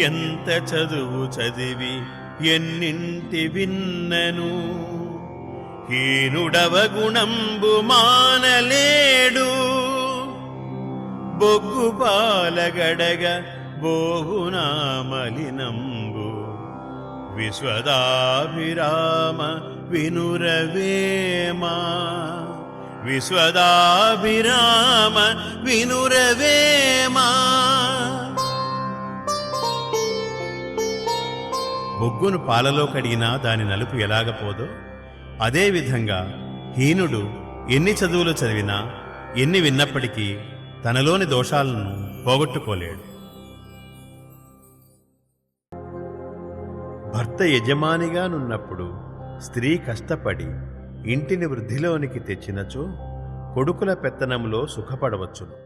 ఎంత చదువు చదివి ఎన్నింటి విన్నను హీనుడవ గుణంబు మానలేడు బొగ్గు పాలగడగ బోవునా మలినంబు విశ్వదాభిరామ వినురవేమా విశ్వదాభిరామ వినురవేమా. బొగ్గును పాలలో కడిగినా దాని నలుపు ఎలాగపోదో అదేవిధంగా హీనుడు ఎన్ని చదువులు చదివినా ఎన్ని విన్నప్పటికీ తనలోని దోషాలను పోగొట్టుకోలేడు. భర్త యజమానిగానున్నప్పుడు స్త్రీ కష్టపడి ఇంటిని వృద్ధిలోనికి తెచ్చినచో కొడుకుల పెత్తనంలో సుఖపడవచ్చును.